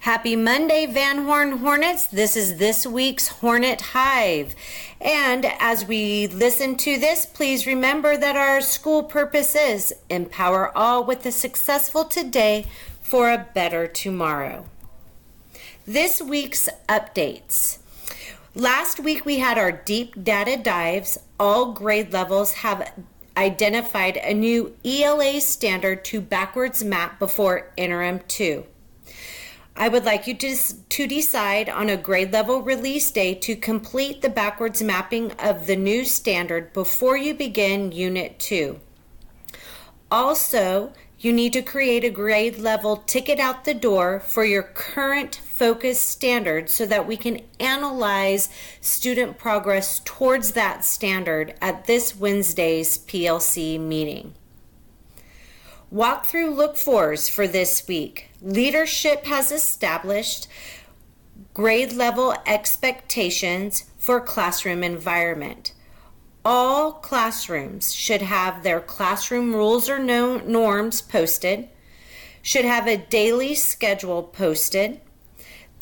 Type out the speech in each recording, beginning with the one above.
Happy Monday, Van Horn Hornets. This is this week's Hornet Hive. And as we listen to this, please remember that our school purpose is empower all with a successful today for a better tomorrow. This week's updates. Last week we had our deep data dives. All grade levels have identified a new ELA standard to backwards map before interim 2. I would like you to decide on a grade level release day to complete the backwards mapping of the new standard before you begin Unit 2. Also, you need to create a grade level ticket out the door for your current focus standard so that we can analyze student progress towards that standard at this Wednesday's PLC meeting. Walkthrough look-fors for this week. Leadership has established grade level expectations for classroom environment. All classrooms should have their classroom rules or norms posted, should have a daily schedule posted,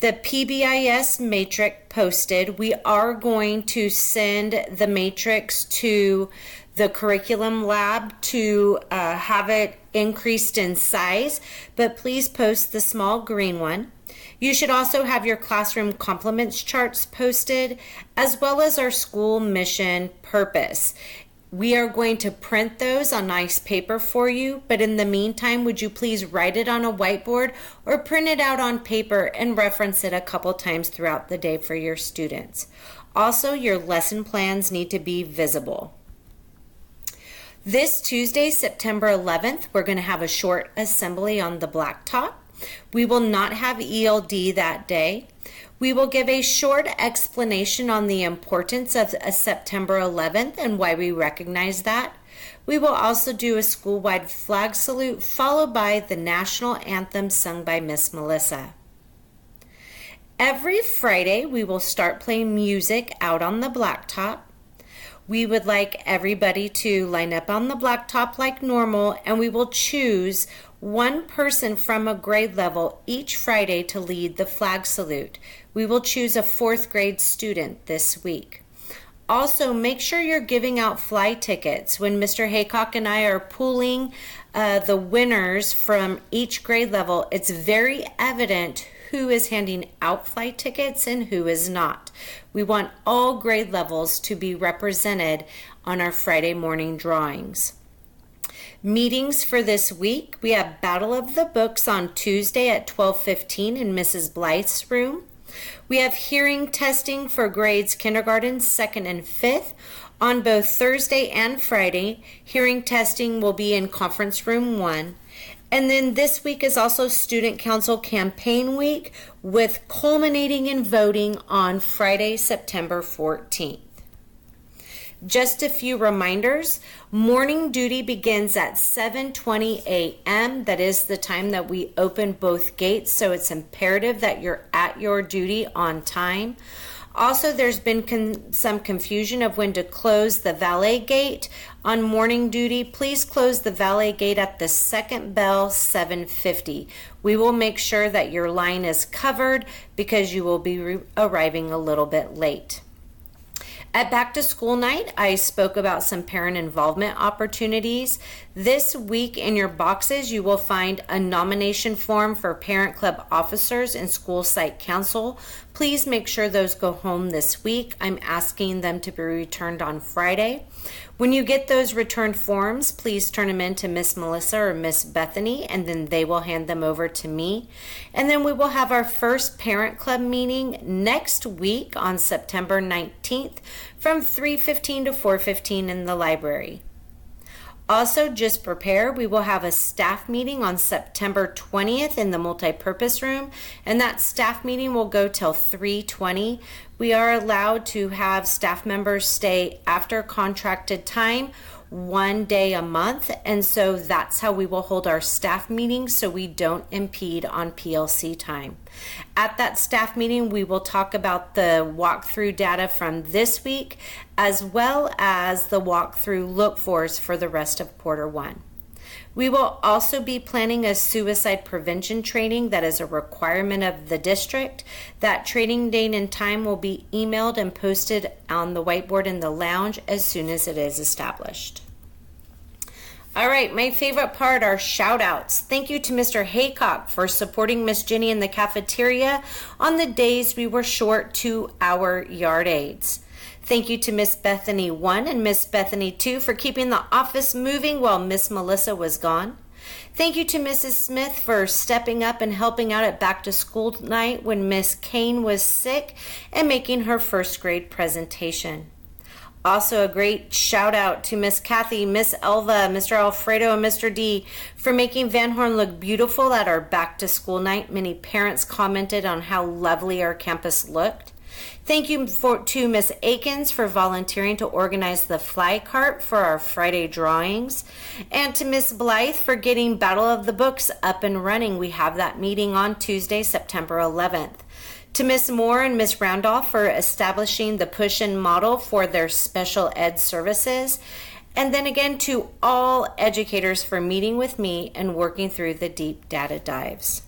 the PBIS matrix posted. We are going to send the matrix to the curriculum lab to have it increased in size, but please post the small green one. You should also have your classroom complements charts posted, as well as our school mission purpose. We are going to print those on nice paper for you, but in the meantime, would you please write it on a whiteboard or print it out on paper and reference it a couple times throughout the day for your students. Also, your lesson plans need to be visible. This Tuesday, September 11th, we're going to have a short assembly on the blacktop. We will not have ELD that day. We will give a short explanation on the importance of September 11th and why we recognize that. We will also do a school-wide flag salute followed by the national anthem sung by Miss Melissa. Every Friday, we will start playing music out on the blacktop. We would like everybody to line up on the blacktop like normal, and we will choose one person from a grade level each Friday to lead the flag salute. We will choose a 4th grade student this week. Also, make sure you're giving out fly tickets. When Mr. Haycock and I are pooling the winners from each grade level, it's very evident who is handing out flight tickets and who is not. We want all grade levels to be represented on our Friday morning drawings. Meetings for this week, we have Battle of the Books on Tuesday at 12:15 in Mrs. Blythe's room. We have hearing testing for grades kindergarten, 2nd, and 5th. On both Thursday and Friday, hearing testing will be in conference room 1. And then this week is also Student Council Campaign Week with culminating in voting on Friday, September 14th. Just a few reminders. Morning duty begins at 7:20 a.m. That is the time that we open both gates, so it's imperative that you're at your duty on time. Also, there's been some confusion of when to close the valet gate. On morning duty, please close the valet gate at the second bell, 7:50. We will make sure that your line is covered because you will be arriving a little bit late. At Back to School Night, I spoke about some parent involvement opportunities. This week in your boxes, you will find a nomination form for Parent Club officers and School Site Council. Please make sure those go home this week. I'm asking them to be returned on Friday. When you get those returned forms, please turn them in to Miss Melissa or Miss Bethany, and then they will hand them over to me. And then we will have our first Parent Club meeting next week on September 19th from 3:15 to 4:15 in the library. Also, just prepare, we will have a staff meeting on September 20th in the multipurpose room, and that staff meeting will go till 3:20. We are allowed to have staff members stay after contracted time 1 day a month, and so that's how we will hold our staff meetings so we don't impede on PLC time. At that staff meeting, we will talk about the walkthrough data from this week as well as the walkthrough look-fors for the rest of quarter 1. We will also be planning a suicide prevention training that is a requirement of the district. That training date and time will be emailed and posted on the whiteboard in the lounge as soon as it is established. All right, my favorite part are shout outs. Thank you to Mr. Haycock for supporting Miss Jenny in the cafeteria on the days we were short 2 hour yard aids. Thank you to Miss Bethany 1 and Miss Bethany 2 for keeping the office moving while Miss Melissa was gone. Thank you to Mrs. Smith for stepping up and helping out at back to school night when Miss Kane was sick and making her first grade presentation. Also a great shout out to Miss Kathy, Miss Elva, Mr. Alfredo, and Mr. D for making Van Horn look beautiful at our back to school night. Many parents commented on how lovely our campus looked. Thank you to Miss Akins for volunteering to organize the fly cart for our Friday drawings. And to Miss Blythe for getting Battle of the Books up and running. We have that meeting on Tuesday, September 11th. To Miss Moore and Miss Randolph for establishing the push-in model for their special ed services. And then again to all educators for meeting with me and working through the deep data dives.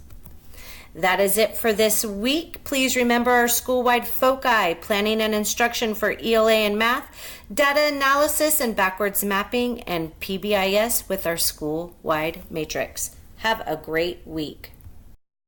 That is it for this week. Please remember our school-wide foci, planning and instruction for ELA and math, data analysis and backwards mapping, and PBIS with our school-wide matrix. Have a great week.